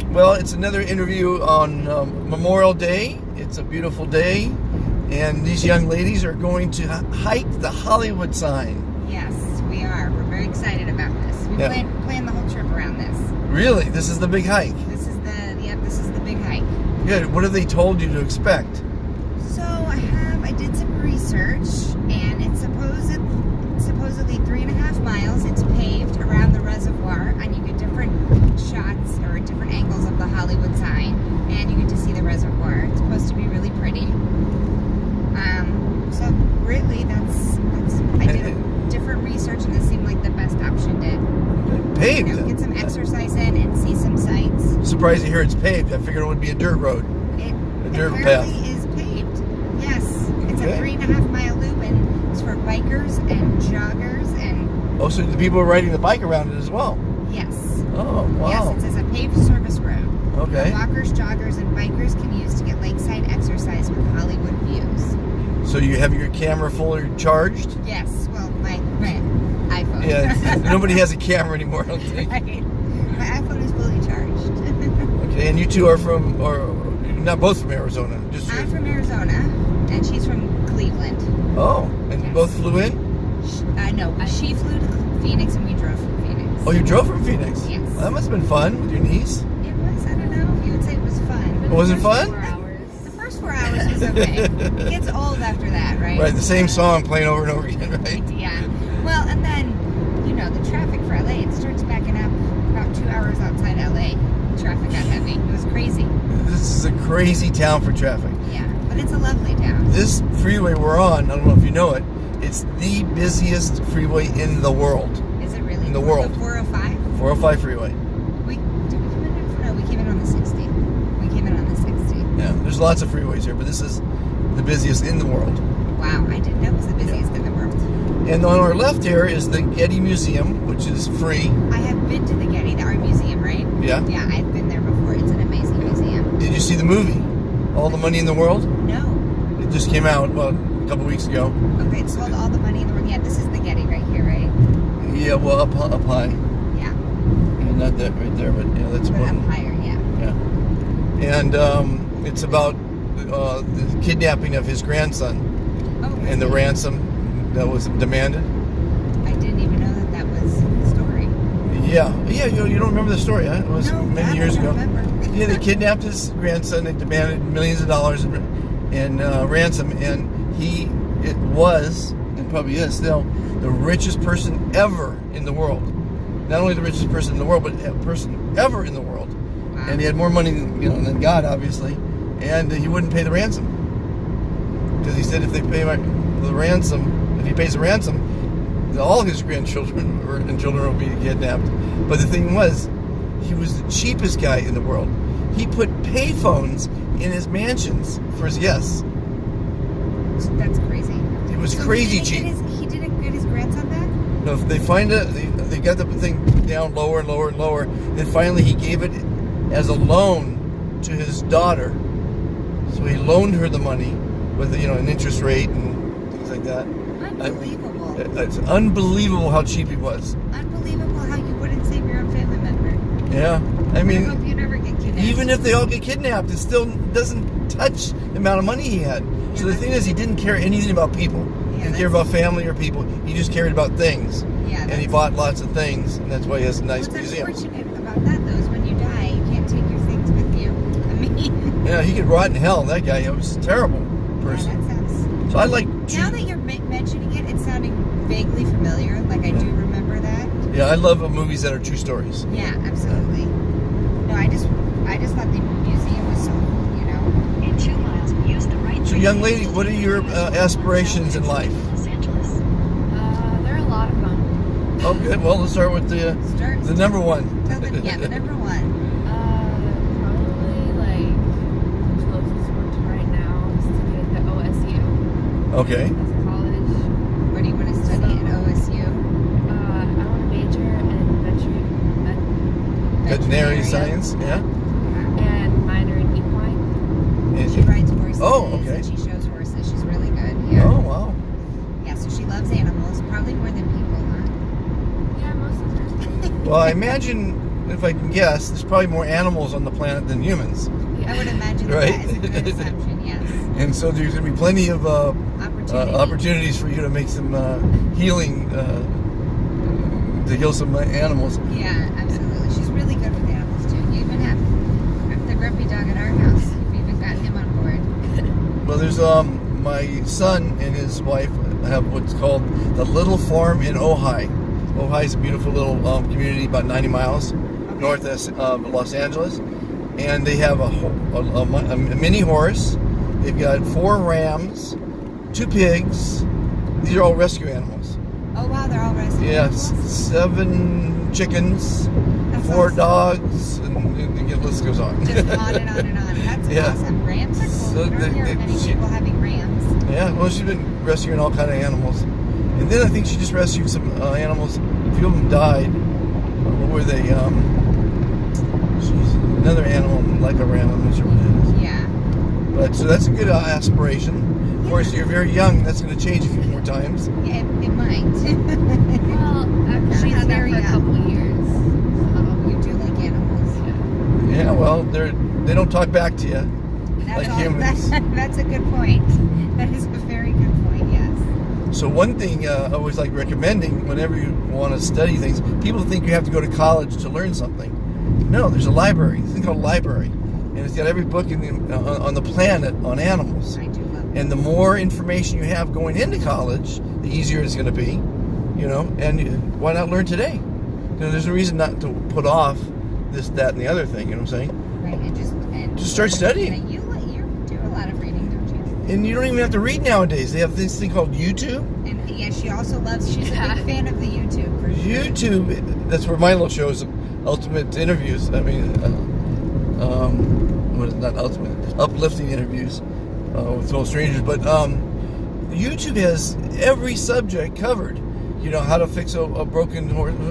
Well, it's another interview on Memorial Day. It's a beautiful day, and these young ladies are going to hike the Hollywood sign. Yes, we are. We're very excited about this. We planned the whole trip around this. Really? This is the big hike? This is the big hike. Good. What have they told you to expect? So I did some research, and it's supposedly 3.5 miles. It's paved around the reservoir, and you get different shots or different angles of the Hollywood sign, and you get to see the reservoir. It's supposed to be really pretty. So really, I did different research, and this seemed like the best option to Paved? get some exercise in and see some sights. Surprised to hear it's paved. I figured it would be a dirt road. It dirt apparently path. is paved. Yes, it's Okay. a 3.5 mile loop, and it's for bikers and joggers and. Oh, so the people are riding the bike around it as well? Yes. Oh, wow. Yes, it says a paved service road. Okay. That walkers, joggers, and bikers can use to get lakeside exercise with Hollywood views. So you have your camera fully charged? Yes. Well, my iPhone. Yeah, nobody has a camera anymore, I don't think. Right. My iPhone is fully charged. Okay, and you two are from, or not both from Arizona? Just I'm from Arizona, and she's from Cleveland. Oh, and you both flew in? No, she flew to Phoenix, and we drove from Phoenix. Oh, you drove from Phoenix? Yes. Well, that must have been fun with your niece. It was. I don't know if you would say it was fun. Was it fun? 4 hours. The first 4 hours was okay. It gets old after that, right? Right, the same song playing over and over again, right? Yeah. Well, and then, the traffic for LA, it starts backing up about 2 hours outside LA. Traffic got heavy. It was crazy. This is a crazy town for traffic. Yeah, but it's a lovely town. This freeway we're on, I don't know if you know it, it's the busiest freeway in the world. Is it really? In the world. The 405? 405 freeway. Did we come in? No, we came in on the 60. We came in on the 60. Yeah, there's lots of freeways here, but this is the busiest in the world. Wow, I didn't know it was the busiest in the world. And on our left here is the Getty Museum, which is free. I have been to the Getty, the art museum, right? Yeah. Yeah, I've been there before. It's an amazing museum. Did you see the movie, All the Money in the World? No. It just came out, well, a couple weeks ago. Okay, it's called All the Money in the World. Yeah, this is the Getty right here, right? Yeah, well, up high. Yeah. Yeah, not that right there, but yeah, that's But one. up higher, yeah. Yeah. And it's about the kidnapping of his grandson Oh, really? and the ransom that was demanded. I didn't even know that was the story. Yeah, you don't remember the story, huh? It was No, many I years don't ago. remember. Yeah, they kidnapped his grandson and demanded millions of dollars in ransom, and it was, and probably is still, the richest person ever in the world. Not only the richest person in the world, but a person ever in the world. Wow. And he had more money than God, obviously, and he wouldn't pay the ransom. Because he said if he pays the ransom, all his grandchildren and children will be kidnapped. But the thing was, he was the cheapest guy in the world. He put payphones in his mansions for his guests. That's crazy. It was So crazy he cheap. He didn't get his grandson back? No, if they find it, they got the thing down lower and lower and lower. Then finally he gave it as a loan to his daughter. So he loaned her the money with an interest rate and things like that. Unbelievable. It's unbelievable how cheap he was. Unbelievable how you wouldn't save your own family member. Yeah, I I mean, hope you never get kidnapped. even if they all get kidnapped, it still doesn't touch the amount of money he had. So the thing is, he didn't care anything about people. He didn't care about family or people. He just cared about things. Yeah, And he bought lots of things, and that's why he has a nice What's museum. unfortunate about that, though, is when you die, you can't take your things with you. I mean, Yeah, he could rot in hell. That guy, he was a terrible person. Yeah, that sounds. So I like. Now that you're mentioning it, it's sounding vaguely familiar. Like I do remember that. Yeah, I love movies that are true stories. Yeah, absolutely. No, I just thought the museum was so cool. In 2 miles, use the right. So, young lady, what are your aspirations in life? Los Angeles. They're a lot of fun. Oh, good. Well, let's start with the number one. The number one. Probably like the closest one to right now is to get the OSU Okay. as a college. What do you want to study at OSU? I want to major in Veterinary science. Yeah. and minor in equine. And- She rides horses. Oh, okay. And she shows horses. She's really good. Yeah. Oh, wow. Yeah, so she loves animals, probably more than people, huh? Yeah, most of the time. Well, I imagine if I can guess, there's probably more animals on the planet than humans. I would imagine Right. that is a good assumption, yes. And so there's going to be plenty of opportunities for you to make some healing, to heal some animals. Yeah, absolutely. She's really good with animals too. You even have the grumpy dog at our house. You've even got him on board. Well, there's my son and his wife have what's called the Little Farm in Ojai. Ojai is a beautiful little community about 90 miles north of Los Angeles. And they have a mini horse. They've got 4 rams, 2 pigs. These are all rescue animals. Oh wow, they're all rescue Yes, animals? 7 chickens, That's 4 awesome. dogs, and the list goes on. Just on and on and on. That's Yeah. awesome. Rams are cool. So You don't hear of many people having rams. Yeah, well, she's been rescuing all kind of animals, and then I think she just rescued some animals. A few of them died. What were they? She's another animal, like a ram. I'm not sure what it is. Yeah. But so that's a good aspiration. Of course, you're very young. That's going to change a few more times. Yeah, it might. Well, I've She's had that very for a young. couple of years. You do like animals. Yeah, well, they don't talk back to you That's like all, humans. That's a good point. That is a very good point, yes. So one thing I always like recommending whenever you want to study things, people think you have to go to college to learn something. No, there's a library. It's a thing called a library, and it's got every book on the planet on animals. I do love And the more information you have going into college, the easier it's going to be. And why not learn today? There's a reason not to put off this, that, and the other thing. You know what I'm saying? Right, and Just start studying. And you do a lot of reading, don't you? And you don't even have to read nowadays. They have this thing called YouTube. And yeah, she also loves. She's a big fan of the YouTube. For sure. YouTube, that's where my little show is, ultimate interviews. I mean, what is not ultimate? Uplifting interviews with total strangers. But YouTube has every subject covered. How to fix a broken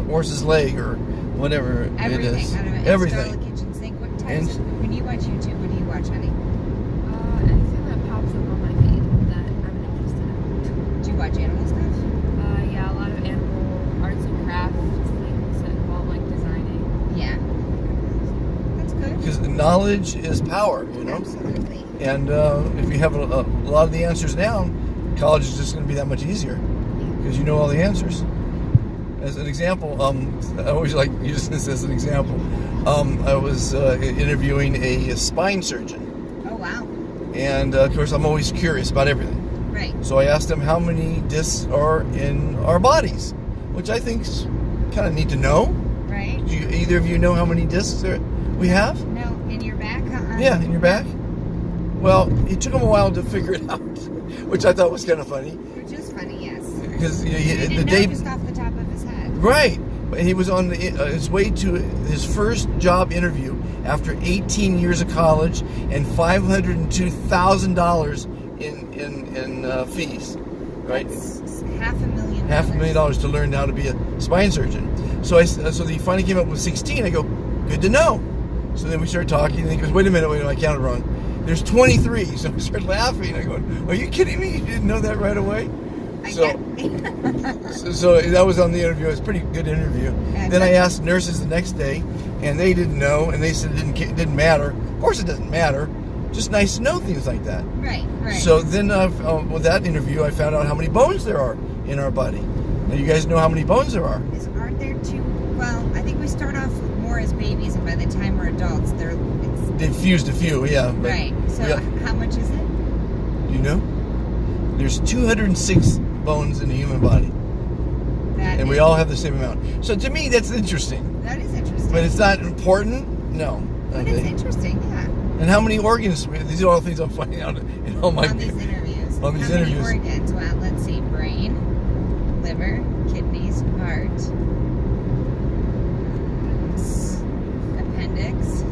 horse's leg or whatever Everything. it is. Out of it. Everything. Install a kitchen sink. What types And- of, when you watch YouTube, what do you watch, honey? Anything that pops up on my feed that I'm interested in. Do you watch animal stuff? Yeah, a lot of animal arts and crafts, things that involve like designing. Yeah. That's good. Because knowledge is power, Absolutely. And if you have a lot of the answers down, college is just going to be that much easier because you know all the answers. As an example, I always like using this as an example. I was interviewing a spine surgeon, Oh wow. and of course I'm always curious about everything. Right. So I asked him how many discs are in our bodies, which I think's kind of neat to know. Right. Do either of you know how many discs we have? No, in your back. Yeah, in your back. Well, it took him a while to figure it out, which I thought was kind of funny. Which is funny, yes. Because He didn't the know day, just off the top of his head. right? But he was on his way to his first job interview after 18 years of college and $502,000 in fees, right? It's $500,000. $500,000 to learn how to be a spine surgeon. So he finally came up with 16. I go, good to know. So then we started talking, and he goes, wait a minute, I counted wrong. There's 23. So we started laughing. I go, are you kidding me? You didn't know that right away? So that was on the interview. It was a pretty good interview. Yeah, Then I asked nurses the next day, and they didn't know, and they said it didn't matter. Of course it doesn't matter. Just nice to know things like that. Right. So then with that interview, I found out how many bones there are in our body. Now you guys know how many bones there are. Aren't there two? Well, I think we start off with more as babies, and by the time we're adults, They've fused a few, yeah. But right. So how much is it? you know? There's 206 bones in the human body. And we all have the same amount. So to me, that's interesting. That is interesting. But it's not important? No. But it's interesting, yeah. And how many organs? These are all things I'm finding out in all my... On these interviews. On these how interviews. Many organs? Well, let's see. Brain, liver, kidneys, heart, appendix,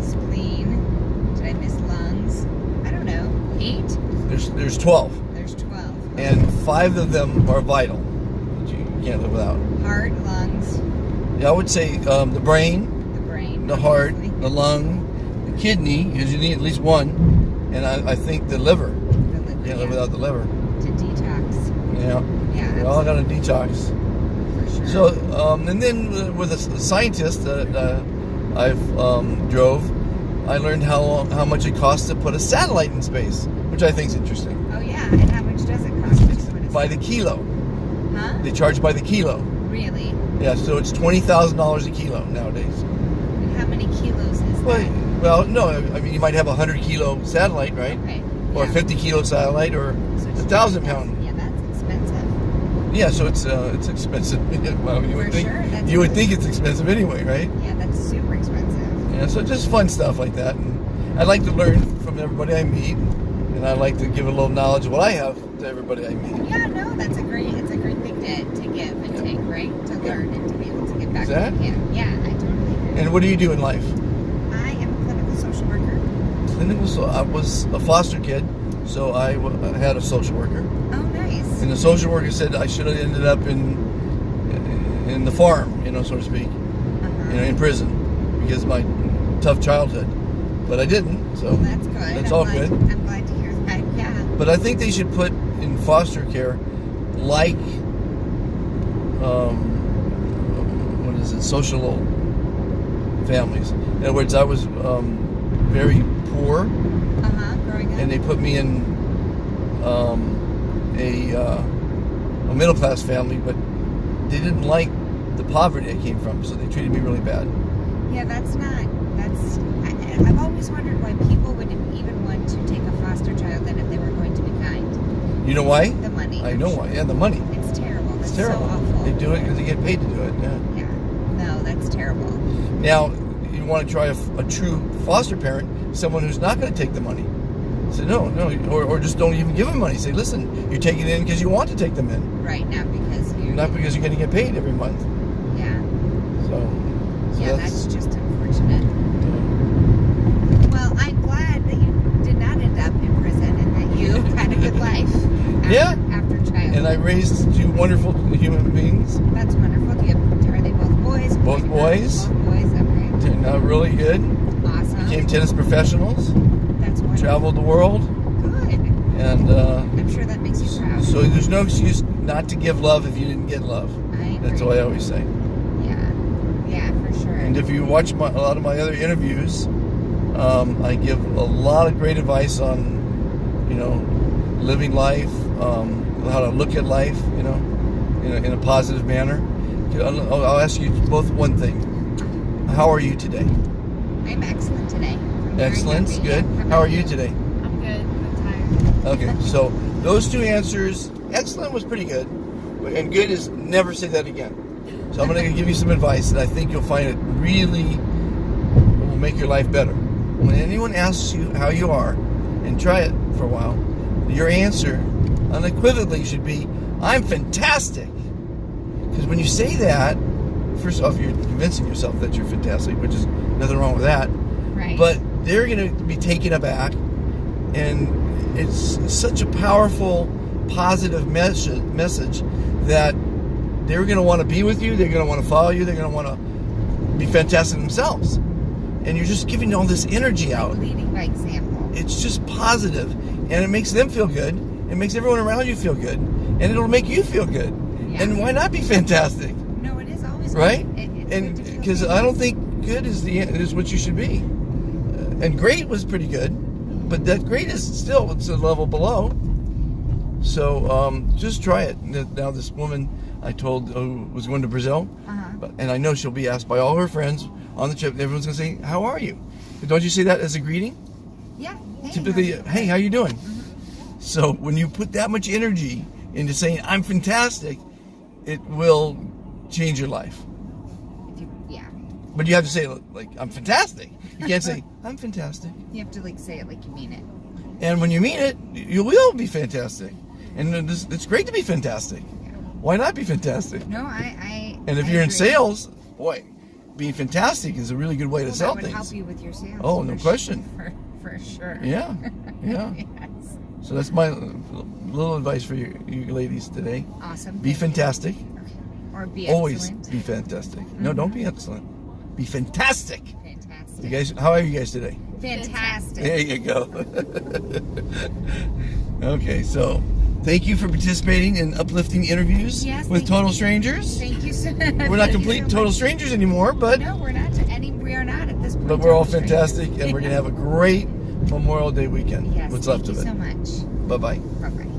spleen. Did I miss lungs? I don't know. 8? There's 12. There's 12. And 5 of them are vital. That you can't live without. Heart, lungs, Yeah, I would say the brain, the brain, the heart, obviously. the lung, the kidney, because you need at least one, and I think the liver. The liver, Can't live yeah. without the liver. To detox. Yeah. Yeah, We all got a detox. for sure. So, and then with a scientist that I've drove, I learned how much it costs to put a satellite in space, which I think is interesting. Oh yeah, and how much does it cost to put a By the kilo. Huh? They charge by the kilo. Really? Yeah, so it's $20,000 a kilo nowadays. And how many kilos is that? Well, no, I mean you might have a 100-kilo satellite, right? Okay. Or a yeah. 50-kilo satellite, or So it's 1,000 pound. Yeah, that's expensive. Yeah, so it's expensive. Well, you would For think sure, that's you would think it's expensive anyway, right? Yeah, that's super expensive. Yeah, so just fun stuff like that. And I like to learn from everybody I meet, and I like to give a little knowledge of what I have to everybody I meet. Yeah, no, it's a great thing to give and take, right? To learn and to be able to give back. Is that? What you can. Yeah, I totally agree. And what do you do in life? I am a clinical social worker. I was a foster kid, so I had a social worker. Oh, nice. And the social worker said I should have ended up in the farm, so to speak, in prison, because of my tough childhood. But I didn't, so Well, that's good. that's I'm all glad, good. I'm glad to hear that. Yeah. But I think they should put in foster care, like, what is it, social families. In other words, I was very poor, Growing up. and they put me in a middle class family, but they didn't like the poverty I came from, so they treated me really bad. Yeah, I've always wondered why people would even want to take a foster child then if they were going to be kind. You know why? The money. I know why. Yeah, the money. It's terrible. It's That's terrible. so awful. They do it because they get paid to do it. Yeah. Yeah. No, that's terrible. Now, you want to try a true foster parent, someone who's not going to take the money. Say no, or just don't even give them money. Say, listen, you're taking it in because you want to take them in, Right now because you're not because you're going to get paid every month. Yeah. So Yeah, that's just unfortunate. Well, I'm glad that you did not end up in prison and that you had a good life after childhood. And I raised two wonderful human beings. That's wonderful. Are they both boys? Both boys. Both boys, okay. Turned out really good. Awesome. Became tennis professionals. That's wonderful. Traveled the world. Good. And I'm sure that makes you proud. so there's no excuse not to give love if you didn't get love. I That's agree. what I always say. Yeah, for sure. And if you watch a lot of my other interviews, I give a lot of great advice on, living life, how to look at life, in a positive manner. I'll ask you both one thing. How are you today? I'm excellent today. I'm very Excellent, happy. good. Yeah. How are you today? I'm good. I'm tired. Okay, so those two answers, excellent was pretty good, and good is never say that again. So I'm going to give you some advice that I think you'll find it really will make your life better. When anyone asks you how you are, and try it for a while, your answer unequivocally should be, I'm fantastic. Because when you say that, first off, you're convincing yourself that you're fantastic, which is nothing wrong with that. Right. But they're going to be taken aback, and it's such a powerful, positive message that they're going to want to be with you, they're going to want to follow you, they're going to want to be fantastic themselves. And you're just giving all this energy out. Leading by example. It's just positive, and it makes them feel good, it makes everyone around you feel good, and it'll make you feel good. Yeah. And why not be fantastic? No, it is always Right? good. It's And good to feel because good. I don't think good is what you should be. And great was pretty good, but that great is still it's a level below. So just try it. Now this woman I told who was going to Brazil, and I know she'll be asked by all her friends on the trip. Everyone's going to say, "How are you?" But don't you say that as a greeting? Yeah. Hey, Typically, hey, how you doing? So when you put that much energy into saying I'm fantastic, it will change your life. Yeah. But you have to say it like I'm fantastic. You can't say I'm fantastic. You have to say it like you mean it. And when you mean it, you will be fantastic. And it's great to be fantastic. Why not be fantastic? No, I And if I you're in agree. sales, boy, being fantastic is a really good way to Well, sell that would things. help you with your sales. Oh, no for question. For sure. Yeah, yeah. Yes. So that's my little advice for you ladies today. Awesome. Be Thank you. fantastic. Or be Always excellent. be fantastic. No, don't be excellent. Be fantastic. Fantastic. You guys, how are you guys today? Fantastic. There you go. Okay, so Thank you for participating in uplifting interviews Yes, with thank total you. strangers. Thank you so We're not thank you complete so total much. strangers anymore, but No, we're not. We are not at this point. but we're all total fantastic, strangers. and we're gonna have a great Memorial Day weekend. Yes, What's left of it? Thank you so much. Bye bye. Bye bye.